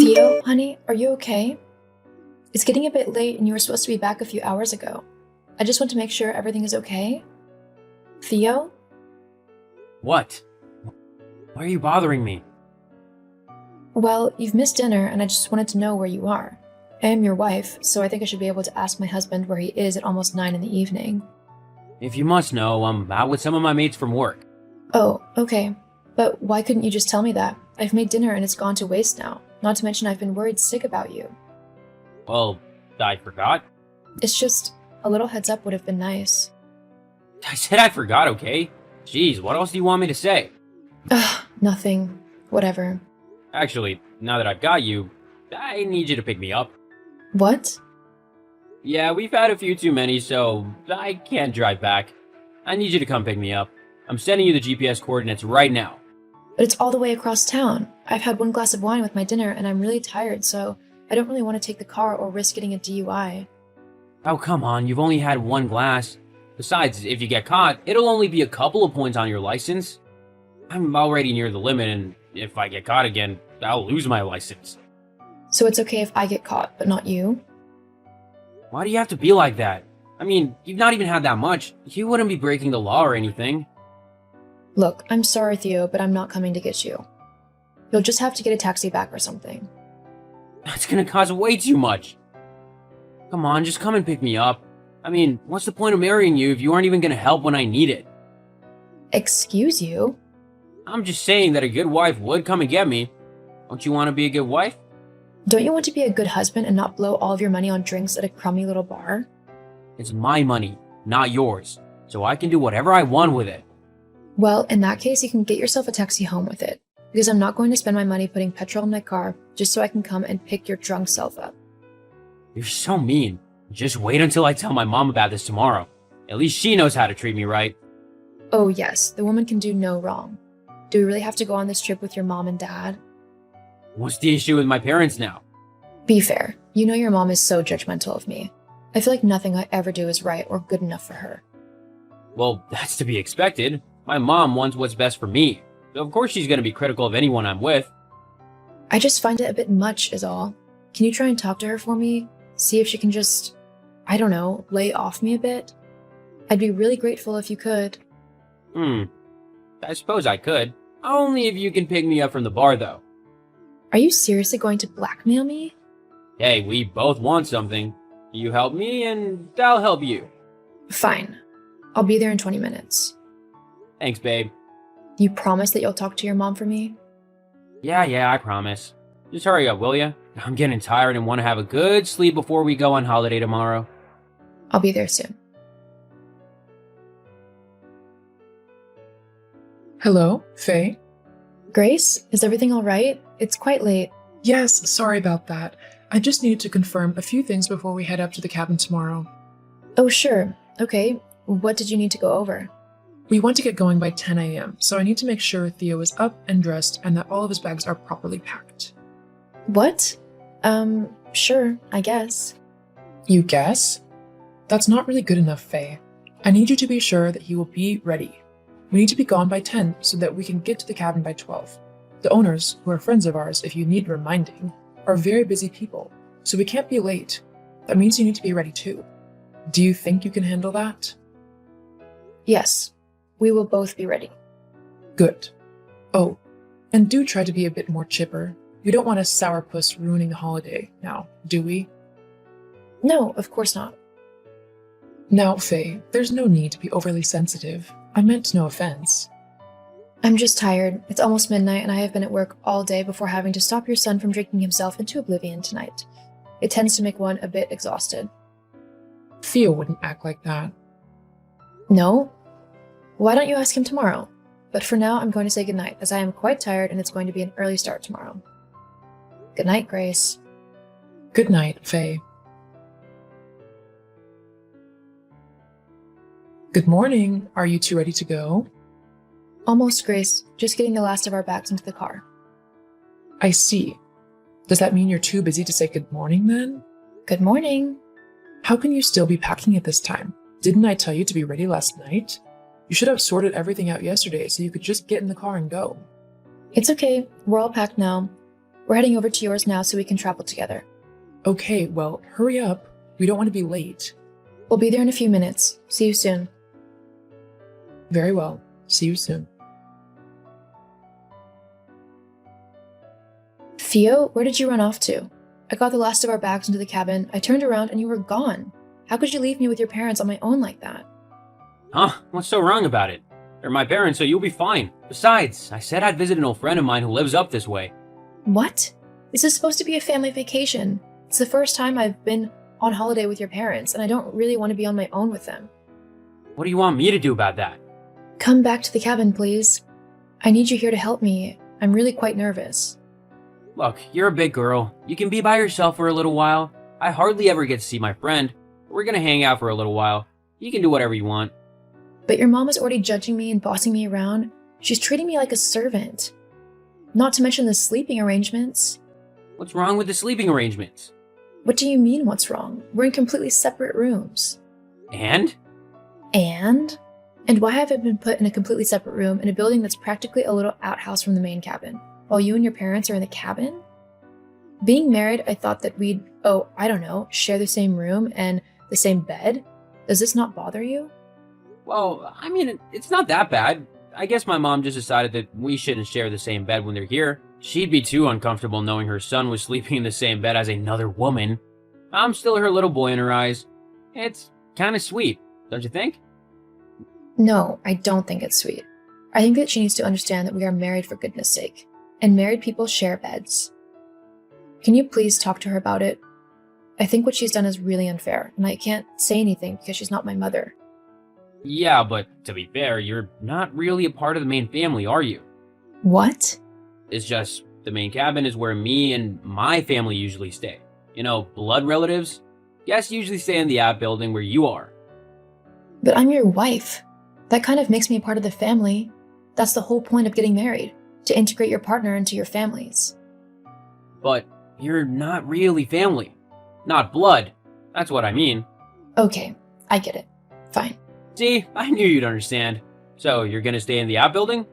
Theo, honey, are you okay? It's getting a bit late and you were supposed to be back a few hours ago. I just want to make sure everything is okay. Theo? What? Why are you bothering me? Well, you've missed dinner and I just wanted to know where you are. I am your wife, so I think I should be able to ask my husband where he is at almost 9 in the evening. If you must know, I'm out with some of my mates from work. Oh, okay. But why couldn't you just tell me that? I've made dinner and it's gone to waste now. Not to mention I've been worried sick about you. Well, I forgot. It's just, a little heads up would have been nice. I said I forgot, okay? Jeez, what else do you want me to say? Ugh, nothing. Whatever. Actually, now that I've got you, I need you to pick me up. What? Yeah, we've had a few too many, so I can't drive back. I need you to come pick me up. I'm sending you the GPS coordinates right now. But it's all the way across town. I've had one glass of wine with my dinner and I'm really tired, so I don't really want to take the car or risk getting a DUI. Oh, come on, you've only had one glass. Besides, if you get caught, it'll only be a couple of points on your license. I'm already near the limit, and if I get caught again, I'll lose my license. So it's okay if I get caught, but not you? Why do you have to be like that? I mean, you've not even had that much. You wouldn't be breaking the law or anything. Look, I'm sorry, Theo, but I'm not coming to get you. You'll just have to get a taxi back or something. That's gonna cost way too much. Come on, just come and pick me up. I mean, what's the point of marrying you if you aren't even gonna help when I need it? Excuse you? I'm just saying that a good wife would come and get me. Don't you want to be a good wife? Don't you want to be a good husband and not blow all of your money on drinks at a crummy little bar? It's my money, not yours, so I can do whatever I want with it. Well, in that case, you can get yourself a taxi home with it, because I'm not going to spend my money putting petrol in my car just so I can come and pick your drunk self up. You're so mean. Just wait until I tell my mom about this tomorrow. At least she knows how to treat me right. Oh yes, the woman can do no wrong. Do we really have to go on this trip with your mom and dad? What's the issue with my parents now? Be fair, you know your mom is so judgmental of me. I feel like nothing I ever do is right or good enough for her. Well, that's to be expected. My mom wants what's best for me. So of course she's going to be critical of anyone I'm with. I just find it a bit much is all. Can you try and talk to her for me? See if she can just, I don't know, lay off me a bit? I'd be really grateful if you could. I suppose I could. Only if you can pick me up from the bar, though. Are you seriously going to blackmail me? Hey, we both want something. You help me, and I'll help you. Fine. I'll be there in 20 minutes. Thanks, babe. You promise that you'll talk to your mom for me? Yeah, I promise. Just hurry up, will ya? I'm getting tired and want to have a good sleep before we go on holiday tomorrow. I'll be there soon. Hello, Faye? Grace, is everything all right? It's quite late. Yes, sorry about that. I just needed to confirm a few things before we head up to the cabin tomorrow. Oh, sure. Okay. What did you need to go over? We want to get going by 10 a.m., so I need to make sure Theo is up and dressed and that all of his bags are properly packed. What? Sure, I guess. You guess? That's not really good enough, Faye. I need you to be sure that he will be ready. We need to be gone by 10 so that we can get to the cabin by 12. The owners, who are friends of ours if you need reminding, are very busy people, so we can't be late. That means you need to be ready too. Do you think you can handle that? Yes, we will both be ready. Good. Oh, and do try to be a bit more chipper. We don't want a sourpuss ruining the holiday now, do we? No, of course not. Now, Faye, there's no need to be overly sensitive. I meant no offense. I'm just tired. It's almost midnight and I have been at work all day before having to stop your son from drinking himself into oblivion tonight. It tends to make one a bit exhausted. Theo wouldn't act like that. No? Why don't you ask him tomorrow? But for now, I'm going to say goodnight, as I am quite tired and it's going to be an early start tomorrow. Good night, Grace. Good night, Faye. Good morning. Are you two ready to go? Almost, Grace. Just getting the last of our bags into the car. I see. Does that mean you're too busy to say good morning then? Good morning. How can you still be packing at this time? Didn't I tell you to be ready last night? You should have sorted everything out yesterday so you could just get in the car and go. It's okay. We're all packed now. We're heading over to yours now so we can travel together. Okay, well, hurry up. We don't want to be late. We'll be there in a few minutes. See you soon. Very well. See you soon. Theo, where did you run off to? I got the last of our bags into the cabin. I turned around and you were gone. How could you leave me with your parents on my own like that? Huh? What's so wrong about it? They're my parents, so you'll be fine. Besides, I said I'd visit an old friend of mine who lives up this way. What? This is supposed to be a family vacation. It's the first time I've been on holiday with your parents, and I don't really want to be on my own with them. What do you want me to do about that? Come back to the cabin, please. I need you here to help me. I'm really quite nervous. Look, you're a big girl. You can be by yourself for a little while. I hardly ever get to see my friend. We're gonna hang out for a little while. You can do whatever you want. But your mom is already judging me and bossing me around. She's treating me like a servant. Not to mention the sleeping arrangements. What's wrong with the sleeping arrangements? What do you mean, what's wrong? We're in completely separate rooms. And? And? And why have I been put in a completely separate room in a building that's practically a little outhouse from the main cabin, while you and your parents are in the cabin? Being married, I thought that we'd, share the same room and the same bed. Does this not bother you? Well, I mean, it's not that bad. I guess my mom just decided that we shouldn't share the same bed when they're here. She'd be too uncomfortable knowing her son was sleeping in the same bed as another woman. I'm still her little boy in her eyes. It's kind of sweet, don't you think? No, I don't think it's sweet. I think that she needs to understand that we are married for goodness sake, and married people share beds. Can you please talk to her about it? I think what she's done is really unfair, and I can't say anything because she's not my mother. Yeah, but to be fair, you're not really a part of the main family, are you? What? It's just the main cabin is where me and my family usually stay. You know, blood relatives? Guests usually stay in the outbuilding where you are. But I'm your wife. That kind of makes me a part of the family. That's the whole point of getting married, to integrate your partner into your families. But you're not really family. Not blood. That's what I mean. Okay, I get it. Fine. See, I knew you'd understand. So, you're gonna stay in the outbuilding?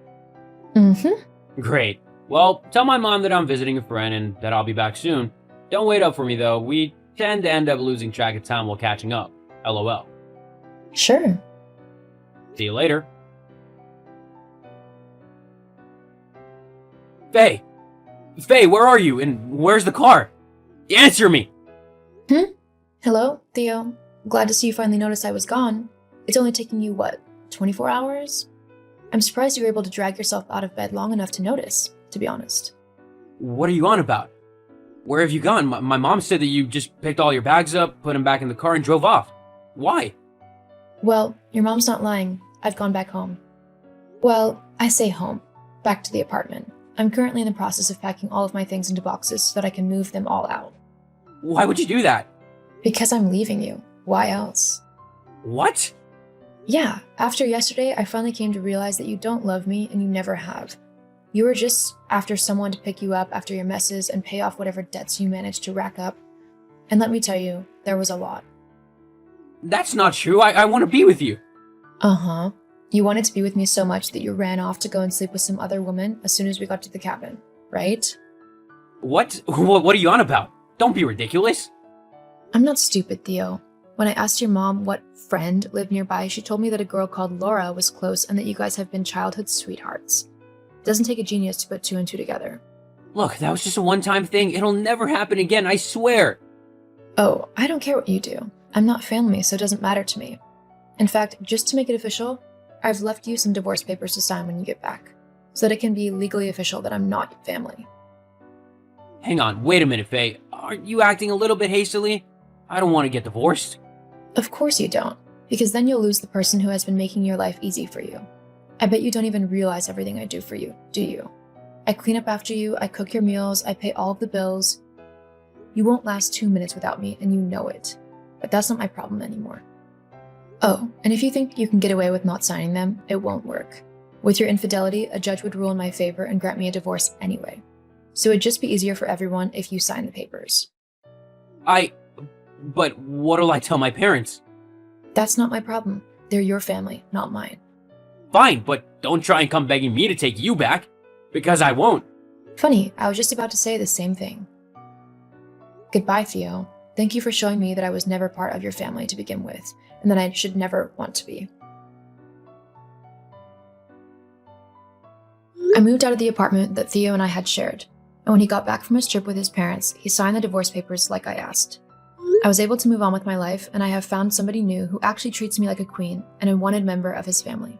Mm-hmm. Great. Well, tell my mom that I'm visiting a friend and that I'll be back soon. Don't wait up for me, though. We tend to end up losing track of time while catching up. LOL. Sure. See you later. Faye! Faye, where are you? And where's the car? Answer me! Hello, Theo. Glad to see you finally noticed I was gone. It's only taking you, 24 hours? I'm surprised you were able to drag yourself out of bed long enough to notice, to be honest. What are you on about? Where have you gone? My mom said that you just picked all your bags up, put them back in the car, and drove off. Why? Well, your mom's not lying. I've gone back home. Well, I say home. Back to the apartment. I'm currently in the process of packing all of my things into boxes so that I can move them all out. Why would you do that? Because I'm leaving you. Why else? What? Yeah, after yesterday, I finally came to realize that you don't love me and you never have. You were just after someone to pick you up after your messes and pay off whatever debts you managed to rack up. And let me tell you, there was a lot. That's not true. I want to be with you. Uh-huh. You wanted to be with me so much that you ran off to go and sleep with some other woman as soon as we got to the cabin, right? What? What are you on about? Don't be ridiculous. I'm not stupid, Theo. When I asked your mom what friend lived nearby, she told me that a girl called Laura was close and that you guys have been childhood sweethearts. It doesn't take a genius to put two and two together. Look, that was just a one-time thing. It'll never happen again, I swear. Oh, I don't care what you do. I'm not family, so it doesn't matter to me. In fact, just to make it official, I've left you some divorce papers to sign when you get back, so that it can be legally official that I'm not family. Hang on, wait a minute, Faye. Aren't you acting a little bit hastily? I don't want to get divorced. Of course you don't, because then you'll lose the person who has been making your life easy for you. I bet you don't even realize everything I do for you, do you? I clean up after you, I cook your meals, I pay all of the bills. You won't last 2 minutes without me, and you know it. But that's not my problem anymore. Oh, and if you think you can get away with not signing them, it won't work. With your infidelity, a judge would rule in my favor and grant me a divorce anyway. So it'd just be easier for everyone if you sign the papers. But what'll I tell my parents? That's not my problem. They're your family, not mine. Fine, but don't try and come begging me to take you back. Because I won't. Funny, I was just about to say the same thing. Goodbye, Theo. Thank you for showing me that I was never part of your family to begin with, and that I should never want to be. I moved out of the apartment that Theo and I had shared, and when he got back from his trip with his parents, he signed the divorce papers like I asked. I was able to move on with my life, and I have found somebody new who actually treats me like a queen and a wanted member of his family.